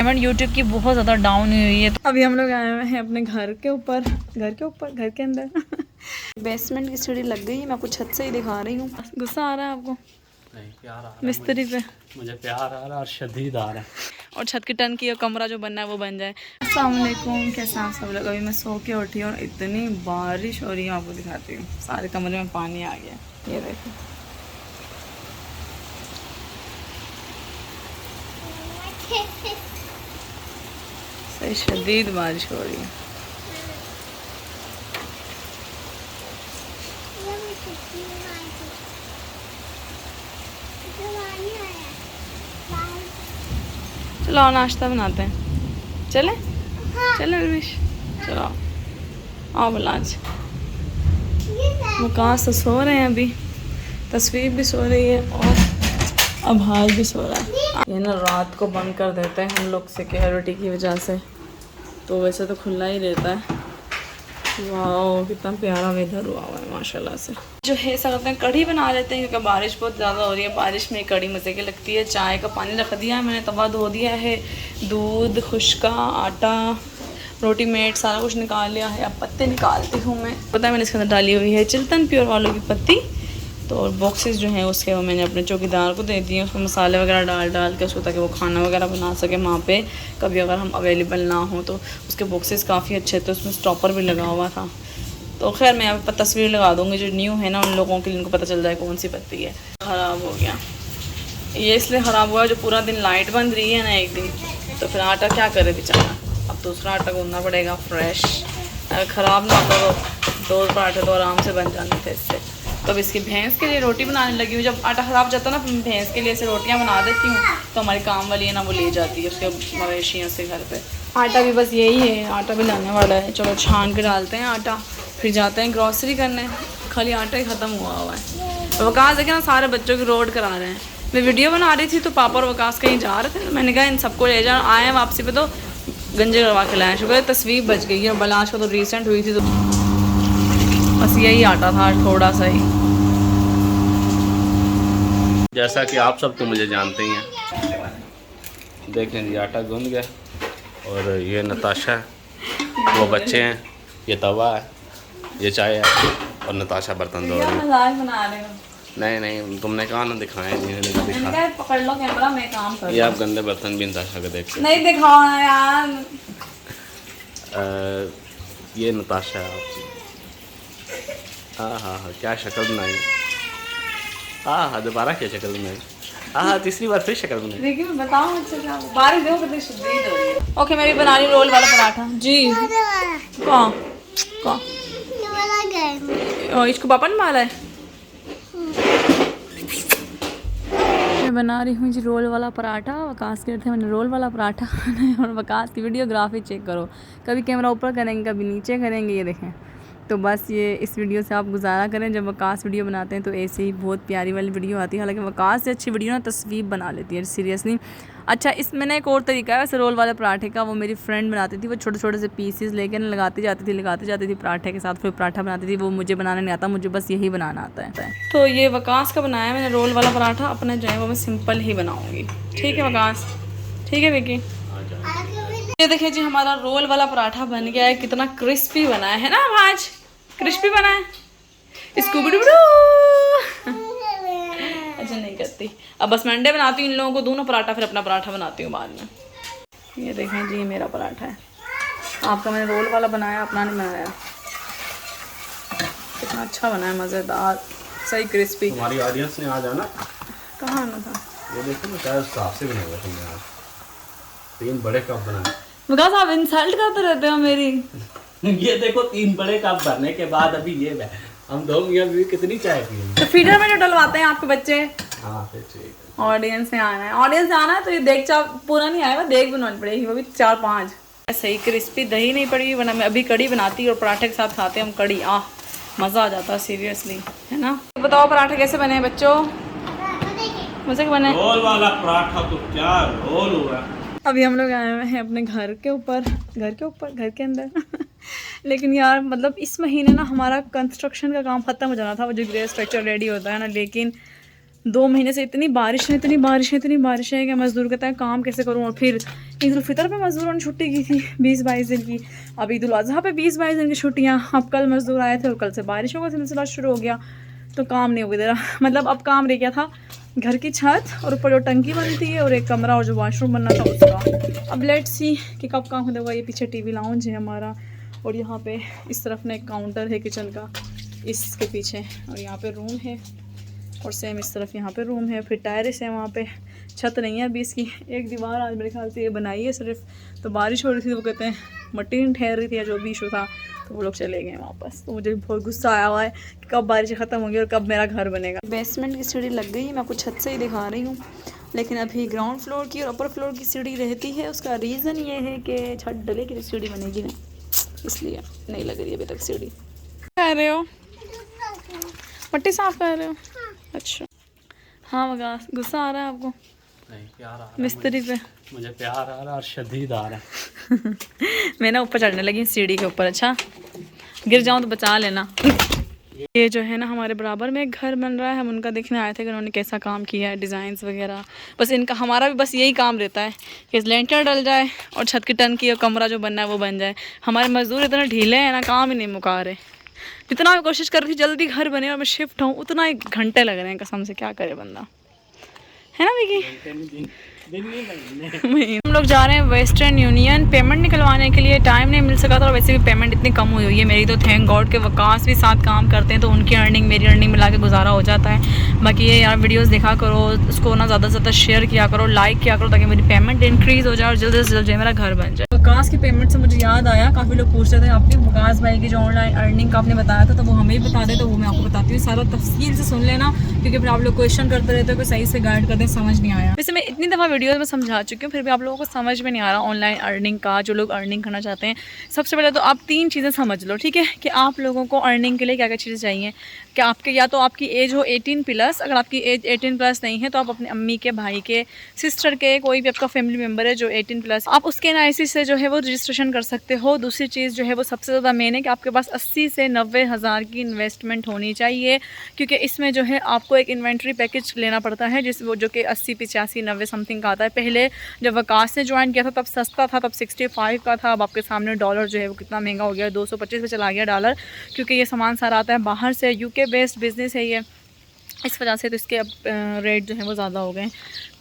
Payment YouTube की बहुत ज़्यादा डाउन हुई है। तो अभी हम लोग आए हुए हैं अपने घर के ऊपर, घर के अंदर बेसमेंट की सीढ़ी लग गई है। मैं आपको छत से ही दिखा रही हूँ। गुस्सा आ रहा है आपको? नहीं, प्यार आ रहा है मिस्त्री पे मुझे प्यार आ रहा है और शदीद आ रहा है। और छत की टन की कमरा जो बनना है वो बन जाए। अस्सलाम वालेकुम, कैसे आप सब लोग? अभी मैं सो के उठी और इतनी बारिश हो रही है, आपको दिखाती हूँ। सारे कमरे में पानी आ गया, ये देखो। सही शदीद बारिश हो रही है। चलो आओ नाश्ता बनाते हैं। चले चले रविश, चलो आओ बलाज। मुकास तो सो रहे हैं अभी, तस्वीर भी सो रही है और अभाज भी सो रहा है। ये ना रात को बंद कर देते हैं हम लोग सिक्योरिटी की वजह से, तो वैसे तो खुला ही रहता है। वाह कितना प्यारा वेदर हुआ हुआ है माशाल्लाह से। जो है ऐसा करते हैं कढ़ी बना लेते हैं, क्योंकि बारिश बहुत ज़्यादा हो रही है। बारिश में कढ़ी मज़े की लगती है। चाय का पानी रख दिया है मैंने, तवा धो दिया है, दूध, खुश्का, आटा, रोटी मेट सारा कुछ निकाल लिया है। अब पत्ते निकालती हूँ मैं। पता है मैंने इसके अंदर डाली हुई है चिल्तन प्योर वालों की पत्ती। तो बॉक्सेस जो हैं उसके वो मैंने अपने चौकीदार को दे दिए, उसमें मसाले वगैरह डाल के उसको, ताकि वो खाना वगैरह बना सके वहाँ पे कभी अगर हम अवेलेबल ना हो। तो उसके बॉक्सेस काफ़ी अच्छे थे, उसमें स्टॉपर भी लगा हुआ था। तो खैर मैं यहाँ पर तस्वीर लगा दूँगी, जो न्यू है ना उन लोगों के लिए, उनको पता चल जाए कौन सी पत्ती है। ख़राब हो गया ये, इसलिए ख़राब हुआ जो पूरा दिन लाइट बंद रही है ना एक दिन, तो फिर आटा क्या करे बेचारा। अब दूसरा आटा गूंदना पड़ेगा फ्रेश। अगर ख़राब ना होता तो 2 पराठे तो आराम से बन जाते थे इससे। तो अब इसकी भैंस के लिए रोटी बनाने लगी हूँ। जब आटा ख़राब जाता है ना, भैंस के लिए ऐसे रोटियाँ बना देती हूँ, तो हमारी काम वाली है ना वो ले जाती है उसके मवेशियों से घर पे। आटा भी बस यही है, आटा भी लाने वाला है। चलो छान के डालते हैं आटा, फिर जाते हैं ग्रॉसरी करने। खाली आटा ही ख़त्म हुआ है। तो वकास देखे ना सारे बच्चों की रोड करा रहे हैं। मैं वीडियो बना रही थी तो पापा और वकास कहीं जा रहे थे, तो मैंने कहा इन सबको ले जा। आए वापसी पे तो गंजे करवा के लाए। शुक्र है तस्वीर बच गई है। बलाश को तो रिसेंट हुई थी, तो बस यही आटा था थोड़ा सा ही। जैसा कि आप सब तो मुझे जानते ही हैं। देखें जी आटा गूंद गया, और ये नताशा है, वो बच्चे हैं, ये तवा है, ये चाय है, और नताशा बर्तन धो रही है। नहीं तुमने कहा ना दिखाएं, दिखा पकड़ लो कैमरा, मैं काम कर। ये आप गंदे बर्तन भी नताशा को देख सकते नहीं दिखाओ ना यार। ये नताशा है आपकी। हाँ क्या शक्ल बनाई। हाँ दोबारा क्या शक्ल बनाई। हाँ तीसरी बार फिर शक्ल बनाई। देखिए बताओ अच्छे से, बारिश देखो कितनी शदीद हो रही है। ओके मैं भी बना रही रोल वाला पराठा जी। कौन इसको पापा ने मारा है। मैं बना रही हूँ जी रोल वाला पराठा। वकास के थे मैंने रोल वाला पराठा और वकास की वीडियोग्राफी चेक करो, कभी कैमरा ऊपर करेंगे कभी नीचे करेंगे, ये देखें। तो बस ये इस वीडियो से आप गुजारा करें, जब वकास वीडियो बनाते हैं तो ऐसे ही बहुत प्यारी वाली वीडियो आती है। हालांकि वकास से अच्छी वीडियो ना तस्वीर बना लेती है सीरियसली। अच्छा इस मैंने एक और तरीका है वैसे रोल वाले पराठे का, वो मेरी फ्रेंड बनाती थी। वो छोटे छोटे से पीसेस लेकर लगाती जाती थी पराठे के साथ, फिर पराठा बनाती थी। वो मुझे बनाने नहीं आता, मुझे बस यही बनाना आता है। तो ये वकास का बनाया मैंने रोल वाला पराठा। अपने जो है वो मैं सिंपल ही बनाऊँगी। ठीक है वकास, ठीक है विकी। ये देखिए जी हमारा रोल वाला पराठा बन गया है। कितना क्रिस्पी बना है ना भाज, क्रिस्पी बना है। अच्छा नहीं करती, अब बस मैं अंडे बनाती हूँ इन लोगों को दूँ ना पराठा, फिर अपना पराठा बनाती हूँ बाद में। ये देखें जी मेरा पराठा है। आपका मैंने रोल वाला बनाया, अपना नहीं बनाया। कितना अच्छा बना है, मज़ेदार, सही क्रिस्पी। हमारी ऑडियंस ने आ जाना। कहाँ आना था? ये देखो ना शायद साफ से बना हुआ तुमने आज। 3 बड़े कप बनाए। विकास आप इंसल्ट करते रहते हो मेरी। ये देखो 3 बड़े कप भरने के बाद अभी ये हम 2 मियां भी कितनी चाय पिए। तो फीडर में जो डलवाते हैं आपके बच्चे। हाँ फिर ठीक है। ऑडियंस में आना है, ऑडियंस में आना है तो ये देख चा पूरा नहीं आएगा, देख बनवानी पड़ेगी, वो भी 4-5। सही क्रिस्पी दही नहीं पड़ी, वरना मैं अभी कड़ी बनाती और पराठे के साथ खाते हम कड़ी। मज़ा आ जाता है सीरियसली, है ना। बताओ पराठे कैसे बने हैं बच्चों, मज़े के बने। रोल वाला पराठा तो क्या रोल हुआ। अभी हम लोग आए हुए हैं अपने घर के ऊपर, घर के अंदर लेकिन यार मतलब इस महीने ना हमारा कंस्ट्रक्शन का काम ख़त्म हो जाना था, वो जो ग्रे स्ट्रक्चर रेडी होता है ना, लेकिन 2 महीने से इतनी बारिश है कि मज़दूर कहता है काम कैसे करूँ। और फिर ईद उल फितर पे मज़दूरों ने छुट्टी की थी 20-22 दिन की, अब ईद उल अज़हा पे 20-22 दिन की छुट्टियाँ। अब कल मज़दूर आए थे और कल से बारिशों का सिलसिला शुरू हो गया, तो काम नहीं हो गया। मतलब अब काम रह गया था घर की छत और ऊपर जो टंकी बनती है और एक कमरा और जो वॉशरूम बनना था उसका। अब लेट्स सी कि कब काम होगा। ये पीछे टीवी लाउंज है हमारा, और यहाँ पे इस तरफ ना एक काउंटर है किचन का इसके पीछे, और यहाँ पे रूम है, और सेम इस तरफ यहाँ पे रूम है। फिर टायर्स है वहाँ पे, छत नहीं है अभी इसकी। एक दीवार आज मेरे ख्याल से ये बनाई है सिर्फ, तो बारिश हो रही थी तो वो कहते हैं मट्टी नहीं ठहर रही थी या जो भी इशू था, तो वो लोग चले गए वापस। तो मुझे बहुत गुस्सा आया हुआ है कि कब बारिश ख़त्म होगी और कब मेरा घर बनेगा। बेसमेंट की सीढ़ी लग गई है, मैं आपको छत से ही दिखा रही हूँ, लेकिन अभी ग्राउंड फ्लोर की और अपर फ्लोर की सीढ़ी रहती है। उसका रीज़न ये है कि छत डले की सीढ़ी बनेगी ना, इसलिए नहीं लग रही अभी तक सीढ़ी। कर रहे हो मट्टी साफ कर रहे हो? अच्छा हाँ, मगा गुस्सा आ रहा है आपको? नहीं, प्यार आ रहा है मिस्त्री पे। मुझे प्यार आ रहा है और शदीद आ रहा है। मैं ना ऊपर चढ़ने लगी सीढ़ी के ऊपर। अच्छा गिर जाऊँ तो बचा लेना। ये जो है ना हमारे बराबर में एक घर बन रहा है, हम उनका देखने आए थे कि उन्होंने कैसा काम किया है, डिज़ाइंस वगैरह। बस इनका हमारा भी बस यही काम रहता है कि लेंटर डल जाए और छत की टंकी और कमरा जो बनना है वो बन जाए। हमारे मज़दूर इतने ढीले हैं ना, काम ही नहीं मुका रहे। जितना मैं कोशिश कर रही थी जल्दी घर बने और मैं शिफ्ट हूँ, उतना ही घंटे लग रहे हैं कसम से। क्या करे बंदा, है ना विकी? हम लोग जा रहे हैं वेस्टर्न यूनियन पेमेंट निकलवाने के लिए। टाइम नहीं मिल सका था और वैसे भी पेमेंट इतनी कम हुई है मेरी, तो थैंक गॉड के वकास भी साथ काम करते हैं, तो उनकी अर्निंग मेरी अर्निंग मिला के गुजारा हो जाता है। बाकी ये यार वीडियोस देखा करो, उसको ना ज़्यादा से ज़्यादा शेयर किया करो, लाइक किया करो, ताकि मेरी पेमेंट इंक्रीज़ हो जाए और जल्द से जल्द जो है मेरा घर बन जाए। वकास की पेमेंट से मुझे याद आया, काफ़ी लोग पूछ रहे थे आपने वकास भाई की जो ऑनलाइन अर्निंग का आपने बताया था, तो वो हमें भी बता दे, तो वो मैं आपको बताती हूँ। सारा तफसील से सुन लेना, क्योंकि फिर आप लोग क्वेश्चन करते रहते हो कि सही से गाइड करते समझ नहीं आया। वैसे मैं इतनी दफ़ा वीडियोस में समझा चुकी हूँ, फिर भी आप लोगों को समझ में नहीं आ रहा ऑनलाइन अर्निंग का। जो लोग अर्निंग करना चाहते हैं, सबसे पहले तो आप 3 चीज़ें समझ लो, ठीक है, कि आप लोगों को अर्निंग के लिए क्या क्या चीज़ें चाहिए। कि आपके या तो आपकी एज हो 18+, अगर आपकी एज 18+ नहीं है तो आप अपने अम्मी के, भाई के, सिस्टर के, कोई भी आपका फैमिली मेम्बर है जो 18+, आप उसके एनआईसी से जो है वो रजिस्ट्रेशन कर सकते हो। दूसरी चीज़ जो है वो सबसे ज़्यादा मेन है कि आपके पास 80 से 90 हज़ार की इन्वेस्टमेंट होनी चाहिए, क्योंकि इसमें जो है आपको एक इन्वेंट्री पैकेज लेना पड़ता है, जिस वो जो कि 80, 85, 90 समथिंग का आता है। पहले जब वकास ने ज्वाइन किया था तब सस्ता था, तब 65 का था। अब आपके सामने डॉलर जो है वो कितना महंगा हो गया, 225 पे चला गया डॉलर, क्योंकि ये सामान सारा आता है बाहर से। यूके बेस्ड बिज़नेस है ये, इस वजह से तो इसके अब रेट जो है वो ज़्यादा हो गए।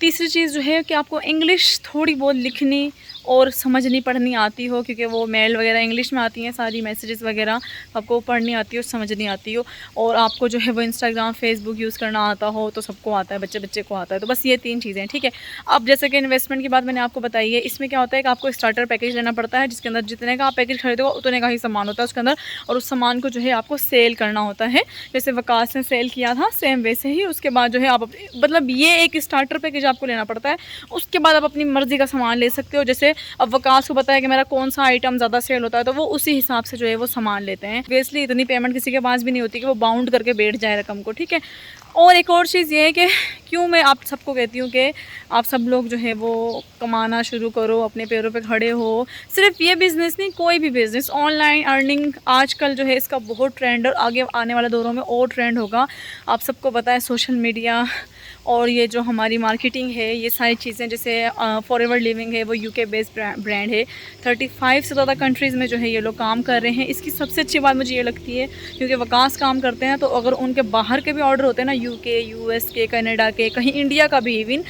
तीसरी चीज़ जो है कि आपको इंग्लिश थोड़ी बहुत लिखनी और समझनी पढ़नी आती हो, क्योंकि वो मेल वगैरह इंग्लिश में आती हैं, सारी मैसेजेस वगैरह आपको पढ़नी आती हो, समझनी आती हो, और आपको जो है वो इंस्टाग्राम, फेसबुक यूज़ करना आता हो, तो सबको आता है, बच्चे बच्चे को आता है। तो बस ये 3 चीज़ें हैं, ठीक है। अब जैसे कि इन्वेस्टमेंट की बात मैंने आपको बताई है, इसमें क्या होता है कि आपको स्टार्टर पैकेज लेना पड़ता है, जिसके अंदर जितने का आप पैकेज खरीदोगे उतने का ही सामान होता है उसके अंदर, और उस सामान को जो है आपको सेल करना होता है। जैसे वकास ने सेल किया था सेम वैसे ही, उसके बाद जो है आप मतलब ये एक स्टार्टर पैकेज आपको लेना पड़ता है। उसके बाद आप अपनी मर्ज़ी का सामान ले सकते हो। जैसे अब वकास को पता है कि मेरा कौन सा आइटम ज़्यादा सेल होता है, तो वो उसी हिसाब से जो है वो सामान लेते हैं। बेसिकली इतनी पेमेंट किसी के पास भी नहीं होती कि वो बाउंड करके बैठ जाए रकम को, ठीक है। और एक और चीज़ ये है कि क्यों मैं आप सबको कहती हूँ कि आप सब लोग जो है वो कमाना शुरू करो, अपने पैरों पे खड़े हो। सिर्फ ये बिज़नेस नहीं, कोई भी बिज़नेस, ऑनलाइन अर्निंग आजकल जो है इसका बहुत ट्रेंड, और आगे आने वाले दौरों में और ट्रेंड होगा। आप सबको पता है सोशल मीडिया और ये जो हमारी मार्केटिंग है, ये सारी चीज़ें, जैसे फॉरएवर लिविंग है वो यूके बेस्ड ब्रांड है। 35 से ज़्यादा कंट्रीज़ में जो है ये लोग काम कर रहे हैं। इसकी सबसे अच्छी बात मुझे ये लगती है, क्योंकि वकास काम करते हैं, तो अगर उनके बाहर के भी ऑर्डर होते हैं ना, यूके, यूएस के, कनाडा के, कहीं इंडिया का भी इवन,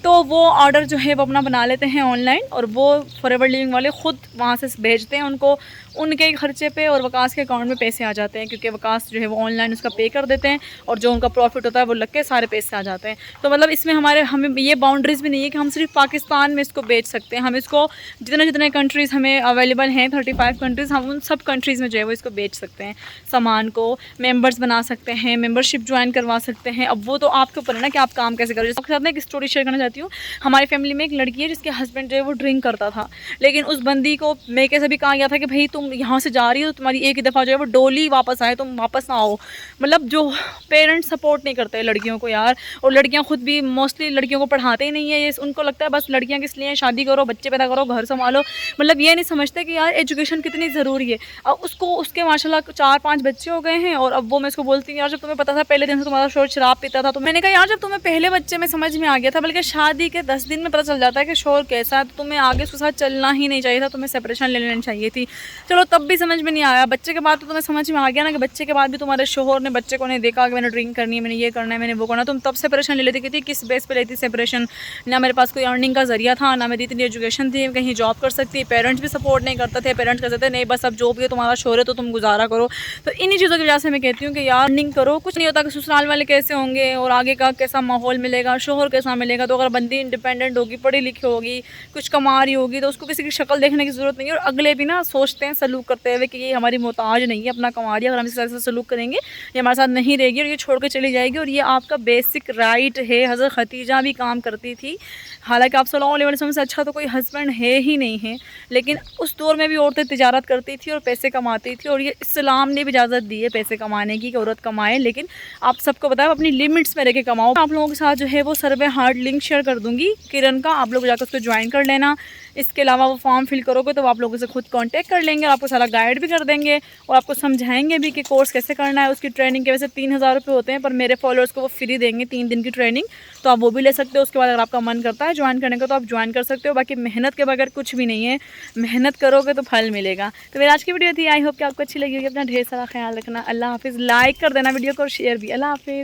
तो वो ऑर्डर जो है वो अपना बना लेते हैं ऑनलाइन, और वो फॉरएवर लिविंग वाले ख़ुद वहाँ से भेजते हैं उनको उनके खर्चे पे, और वकास के अकाउंट में पैसे आ जाते हैं, क्योंकि वकास जो है वो ऑनलाइन उसका पे कर देते हैं, और जो उनका प्रॉफिट होता है वो लग के सारे पैसे आ जाते हैं। तो मतलब इसमें हमें ये बाउंड्रीज़ भी नहीं है कि हम सिर्फ पाकिस्तान में इसको बेच सकते हैं। हम इसको जितने कंट्रीज़ हमें अवेलेबल हैं, 35 कंट्रीज़, हम उन सब कंट्रीज़ में जो है वो इसको बेच सकते हैं। सामान को मेम्बर्स बना सकते हैं, मेम्बरशिप ज्वाइन करवा सकते हैं। अब वो तो आपके ऊपर है ना कि आप काम कैसे करें। आपके साथ ना एक स्टोरी शेयर करना चाहती बताती हूँ। हमारी फैमिली में एक लड़की है जिसके हस्बैंड जो है वो ड्रिंक करता था, लेकिन उस बंदी को मेके से भी कहा गया था कि भाई तुम यहाँ से जा रही हो, तुम्हारी एक ही दफ़ा जो है वो डोली वापस आए, तुम वापस ना आओ। मतलब जो पेरेंट्स सपोर्ट नहीं करते लड़कियों को यार, और लड़कियाँ खुद भी मोस्टली लड़कियों को पढ़ाते ही नहीं है। ये उनको लगता है बस लड़कियाँ किस लिए शादी करो, बच्चे पैदा करो, घर संभालो। मतलब ये नहीं समझते कि यार एजुकेशन कितनी ज़रूरी है। अब उसके माशाल्लाह 4-5 बच्चे हो गए हैं, और अब वो मैं इसको बोलती हूँ यार जब तुम्हें पता था पहले दिन से तुम्हारा शोर शराब पीता था, तो मैंने कहा यार जब तुम्हें पहले बच्चे में समझ में आ गया था, बल्कि शादी के 10 दिन में पता चल जाता है कि शोर कैसा है, तो तुम्हें आगे उसके साथ चलना ही नहीं चाहिए था, तुम्हें सेपरेशन ले लेनी चाहिए थी। चलो तब भी समझ में नहीं आया, बच्चे के बाद तो तुम्हें समझ में आ गया ना कि बच्चे के बाद भी तुम्हारे शोहर ने बच्चे को नहीं देखा कि मैंने ड्रिंक करनी है, मैंने ये करना है, मैंने वो करना है, तुम तब सेपरेशन ले लेती कि किस बेस पे लेती सेपरेशन। ना मेरे पास कोई अर्निंग का जरिया था, ना मेरी इतनी एजुकेशन थी कहीं जॉब कर सकती, पेरेंट्स भी सपोर्ट नहीं करते थे। पेरेंट्स कहते थे नहीं बस अब जो भी है तुम्हारा शोर है तो तुम गुजारा करो। तो इन्हीं चीज़ों की वजह से मैं कहती हूँ कि यार अर्निंग करो, कुछ नहीं होता कि ससुराल वाले कैसे होंगे और आगे का कैसा माहौल मिलेगा, शोहर कैसा मिलेगा। तो अगर बंदी इंडिपेंडेंट होगी, पढ़ी लिखी होगी, कुछ कमा रही होगी, तो उसको किसी की शक्ल देखने की ज़रूरत नहीं है। और अगले भी ना सोचते हैं सलूक करते हुए कि ये हमारी मोहताज नहीं है, अपना कमा रही है, अगर हम इसके साथ सलूक करेंगे ये हमारे साथ नहीं रहेगी और ये छोड़ के चली जाएगी, और ये आपका बेसिक राइट है। हज़रत खतीजा भी काम करती थी, हालांकि आप सल्लल्लाहु अलैहि वसल्लम से अच्छा तो कोई हस्बैंड है ही नहीं है, लेकिन उस दौर में भी औरतें तिजारत करती थी और पैसे कमाती थी, और ये इस्लाम ने भी इजाज़त दी है पैसे कमाने की कि औरत कमाए, लेकिन आप सबको बताओ अपनी लिमिट्स में रह के कमाओ। आप लोगों के साथ जो है वो सर्वे हार्ड लिंक शेयर कर दूँगी किरण का, आप लोग जाकर उसको ज्वाइन कर लेना। इसके अलावा वो फॉर्म फिल करोगे तो आप लोगों से खुद कांटेक्ट कर लेंगे और आपको सारा गाइड भी कर देंगे और आपको समझाएंगे भी कि कोर्स कैसे करना है। उसकी ट्रेनिंग के वैसे 3000 रुपये होते हैं, पर मेरे फॉलोअर्स को वो फ्री देंगे 3 दिन की ट्रेनिंग, तो आप वो भी ले सकते हो। उसके बाद अगर आपका मन करता है ज्वाइन करने का तो आप ज्वाइन कर सकते हो। बाकी मेहनत के बगैर कुछ भी नहीं है, मेहनत करोगे तो फल मिलेगा। तो मेरी आज की वीडियो थी, आई होप कि आपको अच्छी लगी होगी। अपना ढेर सारा ख्याल रखना। अल्लाह हाफिज़। लाइक कर देना वीडियो को और शेयर भी। अल्लाह हाफिज़।